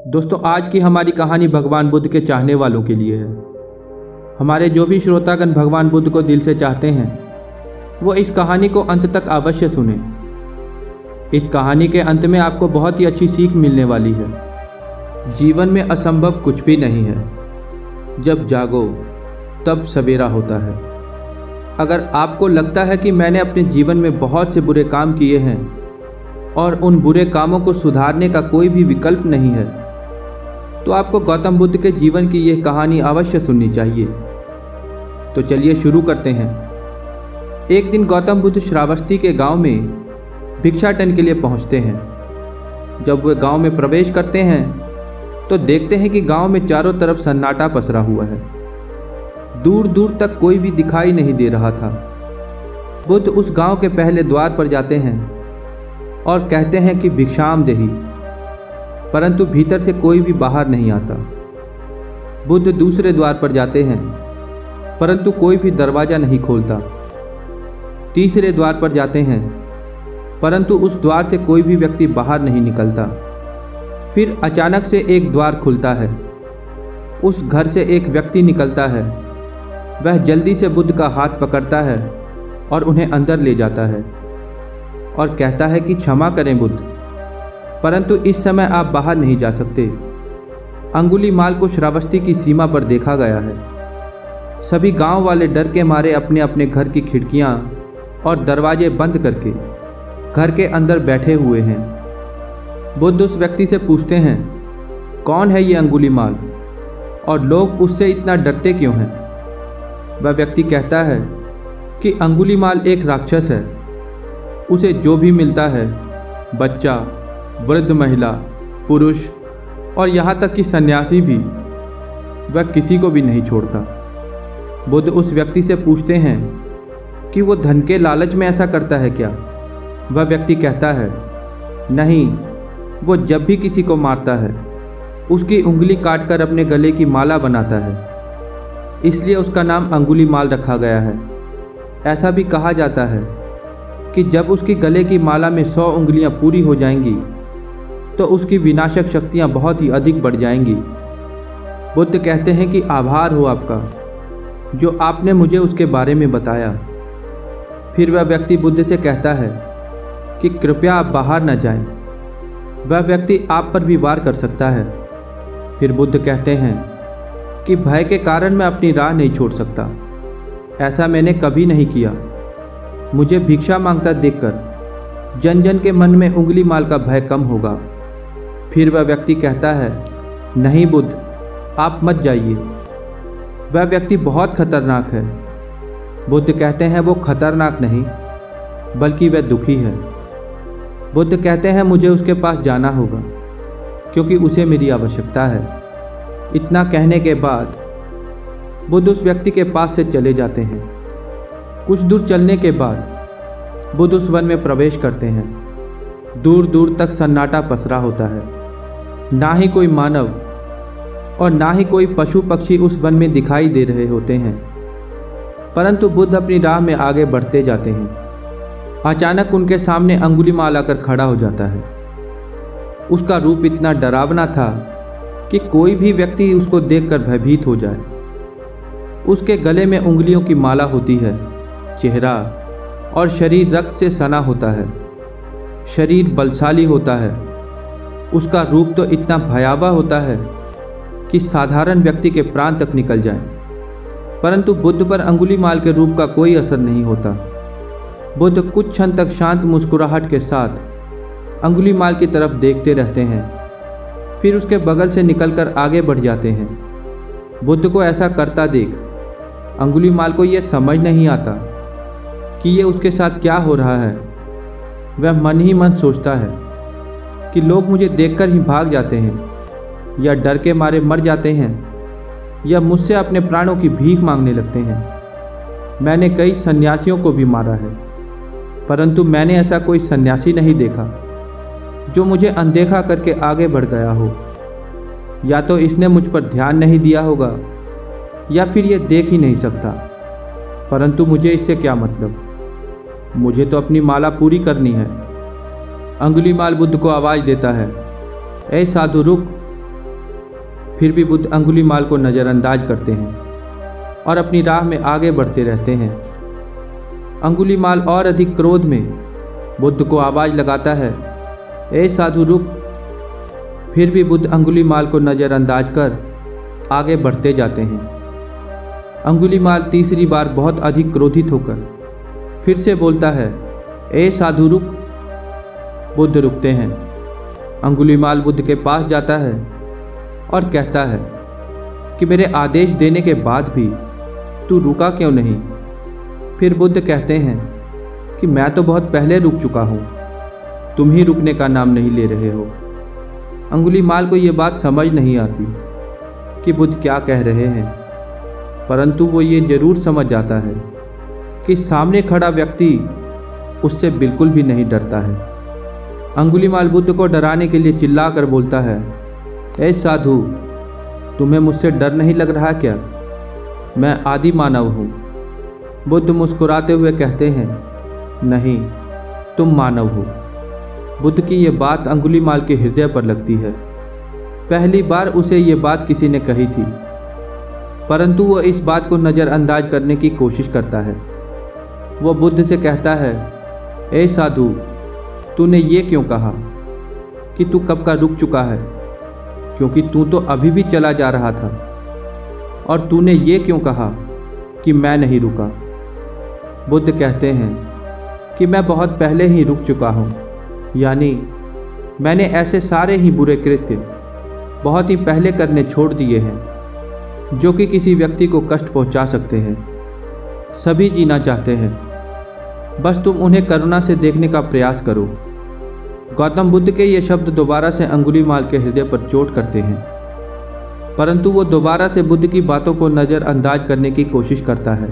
दोस्तों, आज की हमारी कहानी भगवान बुद्ध के चाहने वालों के लिए है। हमारे जो भी श्रोतागण भगवान बुद्ध को दिल से चाहते हैं वो इस कहानी को अंत तक अवश्य सुने। इस कहानी के अंत में आपको बहुत ही अच्छी सीख मिलने वाली है। जीवन में असंभव कुछ भी नहीं है। जब जागो तब सवेरा होता है। अगर आपको लगता है कि मैंने अपने जीवन में बहुत से बुरे काम किए हैं और उन बुरे कामों को सुधारने का कोई भी विकल्प नहीं है, तो आपको गौतम बुद्ध के जीवन की यह कहानी अवश्य सुननी चाहिए। तो चलिए शुरू करते हैं। एक दिन गौतम बुद्ध श्रावस्ती के गांव में भिक्षाटन के लिए पहुंचते हैं। जब वे गांव में प्रवेश करते हैं तो देखते हैं कि गांव में चारों तरफ सन्नाटा पसरा हुआ है। दूर दूर तक कोई भी दिखाई नहीं दे रहा था। बुद्ध उस गांव के पहले द्वार पर जाते हैं और कहते हैं कि भिक्षाम देहि, परंतु भीतर से कोई भी बाहर नहीं आता। बुद्ध दूसरे द्वार पर जाते हैं, परंतु कोई भी दरवाज़ा नहीं खोलता। तीसरे द्वार पर जाते हैं, परंतु उस द्वार से कोई भी व्यक्ति बाहर नहीं निकलता। फिर अचानक से एक द्वार खुलता है। उस घर से एक व्यक्ति निकलता है। वह जल्दी से बुद्ध का हाथ पकड़ता है और उन्हें अंदर ले जाता है और कहता है कि क्षमा करें बुद्ध, परंतु इस समय आप बाहर नहीं जा सकते। अंगुलीमाल को श्रावस्ती की सीमा पर देखा गया है। सभी गांव वाले डर के मारे अपने अपने घर की खिड़कियां और दरवाजे बंद करके घर के अंदर बैठे हुए हैं। बुद्ध उस व्यक्ति से पूछते हैं, कौन है ये अंगुलीमाल और लोग उससे इतना डरते क्यों हैं? वह व्यक्ति कहता है कि अंगुलीमाल एक राक्षस है। उसे जो भी मिलता है, बच्चा, वृद्ध महिला, पुरुष और यहाँ तक कि सन्यासी भी, वह किसी को भी नहीं छोड़ता। बुद्ध उस व्यक्ति से पूछते हैं कि वो धन के लालच में ऐसा करता है क्या? वह व्यक्ति कहता है, नहीं, वो जब भी किसी को मारता है उसकी उंगली काटकर अपने गले की माला बनाता है, इसलिए उसका नाम अंगुलीमाल रखा गया है। ऐसा भी कहा जाता है कि जब उसकी गले की माला में 100 उंगलियां पूरी हो जाएंगी तो उसकी विनाशक शक्तियां बहुत ही अधिक बढ़ जाएंगी। बुद्ध कहते हैं कि आभार हो आपका जो आपने मुझे उसके बारे में बताया। फिर वह व्यक्ति बुद्ध से कहता है कि कृपया आप बाहर न जाएं, वह व्यक्ति आप पर भी वार कर सकता है। फिर बुद्ध कहते हैं कि भय के कारण मैं अपनी राह नहीं छोड़ सकता। ऐसा मैंने कभी नहीं किया। मुझे भिक्षा मांगता देखकर जन जन के मन में अंगुलीमाल का भय कम होगा। फिर वह व्यक्ति कहता है, नहीं बुद्ध, आप मत जाइए, वह व्यक्ति बहुत खतरनाक है। बुद्ध कहते हैं वो खतरनाक नहीं, बल्कि वह दुखी है। बुद्ध कहते हैं मुझे उसके पास जाना होगा क्योंकि उसे मेरी आवश्यकता है। इतना कहने के बाद बुद्ध उस व्यक्ति के पास से चले जाते हैं। कुछ दूर चलने के बाद बुद्ध उस वन में प्रवेश करते हैं। दूर दूर तक सन्नाटा पसरा होता है। ना ही कोई मानव और ना ही कोई पशु पक्षी उस वन में दिखाई दे रहे होते हैं, परंतु बुद्ध अपनी राह में आगे बढ़ते जाते हैं। अचानक उनके सामने अंगुलीमाल आकर खड़ा हो जाता है। उसका रूप इतना डरावना था कि कोई भी व्यक्ति उसको देखकर भयभीत हो जाए। उसके गले में उंगलियों की माला होती है। चेहरा और शरीर रक्त से सना होता है। शरीर बलशाली होता है। उसका रूप तो इतना भयावह होता है कि साधारण व्यक्ति के प्राण तक निकल जाएं। परंतु बुद्ध पर अंगुलीमाल के रूप का कोई असर नहीं होता। बुद्ध कुछ क्षण तक शांत मुस्कुराहट के साथ अंगुलीमाल की तरफ देखते रहते हैं, फिर उसके बगल से निकलकर आगे बढ़ जाते हैं। बुद्ध को ऐसा करता देख अंगुलीमाल को यह समझ नहीं आता कि ये उसके साथ क्या हो रहा है। वह मन ही मन सोचता है कि लोग मुझे देखकर ही भाग जाते हैं या डर के मारे मर जाते हैं या मुझसे अपने प्राणों की भीख मांगने लगते हैं। मैंने कई सन्यासियों को भी मारा है, परंतु मैंने ऐसा कोई सन्यासी नहीं देखा जो मुझे अनदेखा करके आगे बढ़ गया हो। या तो इसने मुझ पर ध्यान नहीं दिया होगा या फिर ये देख ही नहीं सकता, परंतु मुझे इससे क्या मतलब? मुझे तो अपनी माला पूरी करनी है। अंगुलीमाल बुद्ध को आवाज़ देता है, ए साधु रुक, फिर भी बुद्ध अंगुलीमाल को नज़रअंदाज करते हैं और अपनी राह में आगे बढ़ते रहते हैं। अंगुलीमाल और अधिक क्रोध में बुद्ध को आवाज़ लगाता है, ए साधु रुक। फिर भी बुद्ध अंगुलीमाल को नज़रअंदाज कर आगे बढ़ते जाते हैं। अंगुलीमाल तीसरी बार बहुत अधिक क्रोधित होकर फिर से बोलता है, ए साधु रुक। बुद्ध रुकते हैं। अंगुलीमाल बुद्ध के पास जाता है और कहता है कि मेरे आदेश देने के बाद भी तू रुका क्यों नहीं? फिर बुद्ध कहते हैं कि मैं तो बहुत पहले रुक चुका हूँ, तुम ही रुकने का नाम नहीं ले रहे हो। अंगुलीमाल को ये बात समझ नहीं आती कि बुद्ध क्या कह रहे हैं, परंतु वो ये जरूर समझ जाता है कि सामने खड़ा व्यक्ति उससे बिल्कुल भी नहीं डरता है। अंगुलीमाल बुद्ध को डराने के लिए चिल्ला कर बोलता है, ए साधु, तुम्हें मुझसे डर नहीं लग रहा क्या? मैं आदि मानव हूँ। बुद्ध मुस्कुराते हुए कहते हैं, नहीं, तुम मानव हो। बुद्ध की ये बात अंगुलीमाल के हृदय पर लगती है। पहली बार उसे ये बात किसी ने कही थी, परंतु वो इस बात को नज़रअंदाज करने की कोशिश करता है। वो बुद्ध से कहता है, ए साधु, तूने ये क्यों कहा कि तू कब का रुक चुका है, क्योंकि तू तो अभी भी चला जा रहा था। और तूने ये क्यों कहा कि मैं नहीं रुका? बुद्ध कहते हैं कि मैं बहुत पहले ही रुक चुका हूँ, यानी मैंने ऐसे सारे ही बुरे कृत्य बहुत ही पहले करने छोड़ दिए हैं जो कि किसी व्यक्ति को कष्ट पहुँचा सकते हैं। सभी जीना चाहते हैं, बस तुम उन्हें करुणा से देखने का प्रयास करो। गौतम बुद्ध के ये शब्द दोबारा से अंगुलीमाल के हृदय पर चोट करते हैं, परंतु वो दोबारा से बुद्ध की बातों को नज़रअंदाज करने की कोशिश करता है।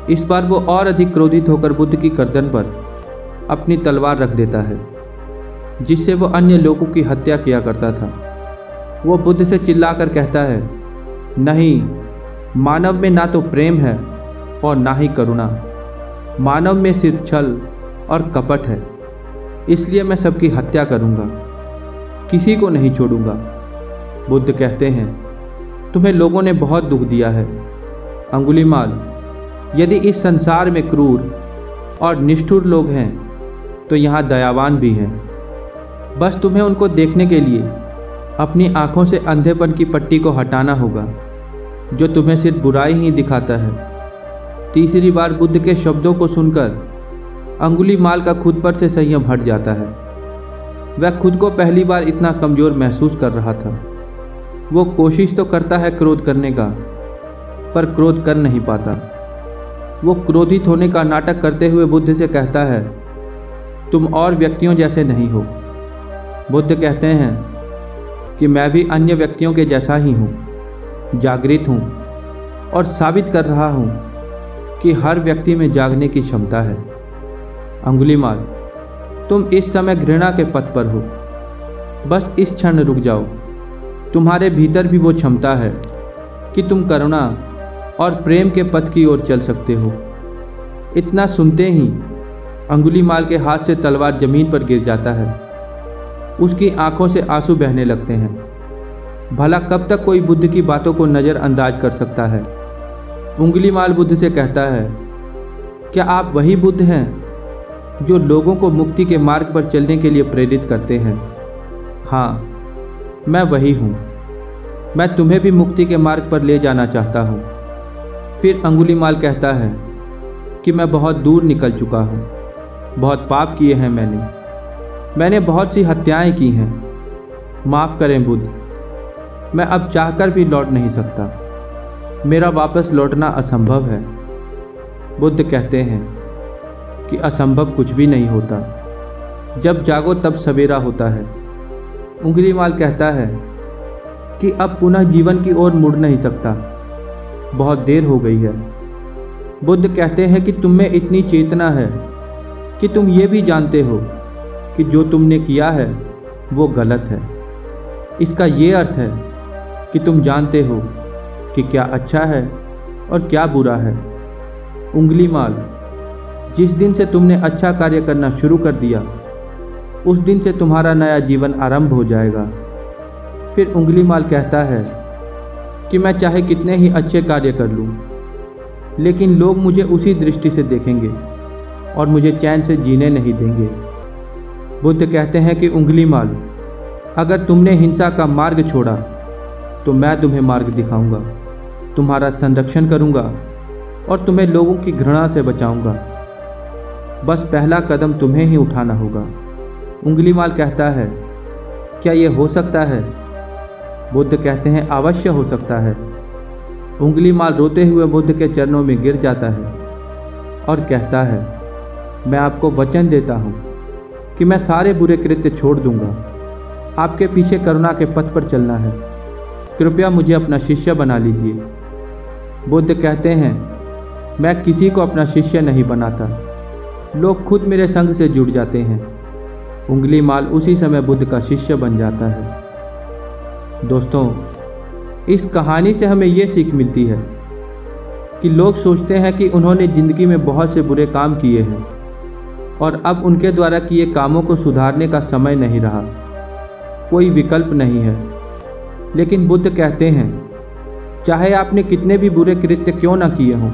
इस बार वो और अधिक क्रोधित होकर बुद्ध की गर्दन पर अपनी तलवार रख देता है, जिससे वो अन्य लोगों की हत्या किया करता था। वो बुद्ध से चिल्लाकर कहता है, नहीं, मानव में ना तो प्रेम है और ना ही करुणा। मानव में सिर्फ छल और कपट है, इसलिए मैं सबकी हत्या करूंगा, किसी को नहीं छोड़ूंगा। बुद्ध कहते हैं, तुम्हें लोगों ने बहुत दुख दिया है अंगुलीमाल। यदि इस संसार में क्रूर और निष्ठुर लोग हैं तो यहाँ दयावान भी हैं। बस तुम्हें उनको देखने के लिए अपनी आंखों से अंधेपन की पट्टी को हटाना होगा जो तुम्हें सिर्फ बुराई ही दिखाता है। तीसरी बार बुद्ध के शब्दों को सुनकर अंगुलीमाल का खुद पर से संयम हट जाता है। वह खुद को पहली बार इतना कमज़ोर महसूस कर रहा था। वो कोशिश तो करता है क्रोध करने का, पर क्रोध कर नहीं पाता। वो क्रोधित होने का नाटक करते हुए बुद्ध से कहता है, तुम और व्यक्तियों जैसे नहीं हो। बुद्ध कहते हैं कि मैं भी अन्य व्यक्तियों के जैसा ही हूँ, जागृत हूँ और साबित कर रहा हूँ कि हर व्यक्ति में जागने की क्षमता है। अंगुलीमाल, तुम इस समय घृणा के पथ पर हो, बस इस क्षण रुक जाओ। तुम्हारे भीतर भी वो क्षमता है कि तुम करुणा और प्रेम के पथ की ओर चल सकते हो। इतना सुनते ही अंगुलीमाल के हाथ से तलवार जमीन पर गिर जाता है। उसकी आंखों से आंसू बहने लगते हैं। भला कब तक कोई बुद्ध की बातों को नज़रअंदाज कर सकता है? अंगुलीमाल बुद्ध से कहता है, क्या आप वही बुद्ध हैं जो लोगों को मुक्ति के मार्ग पर चलने के लिए प्रेरित करते हैं? हाँ, मैं वही हूँ। मैं तुम्हें भी मुक्ति के मार्ग पर ले जाना चाहता हूँ। फिर अंगुलीमाल कहता है कि मैं बहुत दूर निकल चुका हूँ, बहुत पाप किए हैं मैंने बहुत सी हत्याएं की हैं। माफ़ करें बुद्ध, मैं अब चाहकर भी लौट नहीं सकता। मेरा वापस लौटना असंभव है। बुद्ध कहते हैं कि असंभव कुछ भी नहीं होता, जब जागो तब सवेरा होता है। अंगुलीमाल कहता है कि अब पुनः जीवन की ओर मुड़ नहीं सकता, बहुत देर हो गई है। बुद्ध कहते हैं कि तुम में इतनी चेतना है कि तुम ये भी जानते हो कि जो तुमने किया है वो गलत है। इसका ये अर्थ है कि तुम जानते हो कि क्या अच्छा है और क्या बुरा है। अंगुलीमाल, जिस दिन से तुमने अच्छा कार्य करना शुरू कर दिया, उस दिन से तुम्हारा नया जीवन आरंभ हो जाएगा। फिर उंगलीमाल कहता है कि मैं चाहे कितने ही अच्छे कार्य कर लूँ, लेकिन लोग मुझे उसी दृष्टि से देखेंगे और मुझे चैन से जीने नहीं देंगे। बुद्ध कहते हैं कि उंगलीमाल, अगर तुमने हिंसा का मार्ग छोड़ा तो मैं तुम्हें मार्ग दिखाऊंगा, तुम्हारा संरक्षण करूंगा और तुम्हें लोगों की घृणा से बचाऊंगा। बस पहला कदम तुम्हें ही उठाना होगा। उंगलीमाल कहता है, क्या ये हो सकता है? बुद्ध कहते हैं, अवश्य हो सकता है। उंगलीमाल रोते हुए बुद्ध के चरणों में गिर जाता है और कहता है, मैं आपको वचन देता हूँ कि मैं सारे बुरे कृत्य छोड़ दूंगा। आपके पीछे करुणा के पथ पर चलना है। कृपया मुझे अपना शिष्य बना लीजिए। बुद्ध कहते हैं, मैं किसी को अपना शिष्य नहीं बनाता, लोग खुद मेरे संग से जुड़ जाते हैं। उंगलीमाल उसी समय बुद्ध का शिष्य बन जाता है। दोस्तों, इस कहानी से हमें ये सीख मिलती है कि लोग सोचते हैं कि उन्होंने ज़िंदगी में बहुत से बुरे काम किए हैं और अब उनके द्वारा किए कामों को सुधारने का समय नहीं रहा, कोई विकल्प नहीं है। लेकिन बुद्ध कहते हैं, चाहे आपने कितने भी बुरे कृत्य क्यों ना किए हों,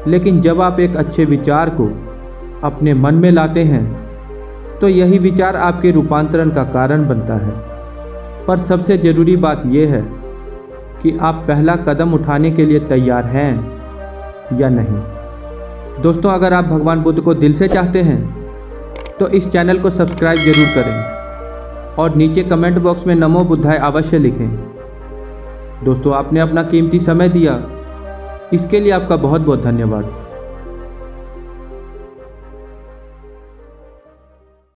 लेकिन जब आप एक अच्छे विचार को अपने मन में लाते हैं तो यही विचार आपके रूपांतरण का कारण बनता है। पर सबसे ज़रूरी बात यह है कि आप पहला कदम उठाने के लिए तैयार हैं या नहीं। दोस्तों, अगर आप भगवान बुद्ध को दिल से चाहते हैं तो इस चैनल को सब्सक्राइब जरूर करें और नीचे कमेंट बॉक्स में नमो बुद्धाय अवश्य लिखें। दोस्तों, आपने अपना कीमती समय दिया, इसके लिए आपका बहुत बहुत धन्यवाद।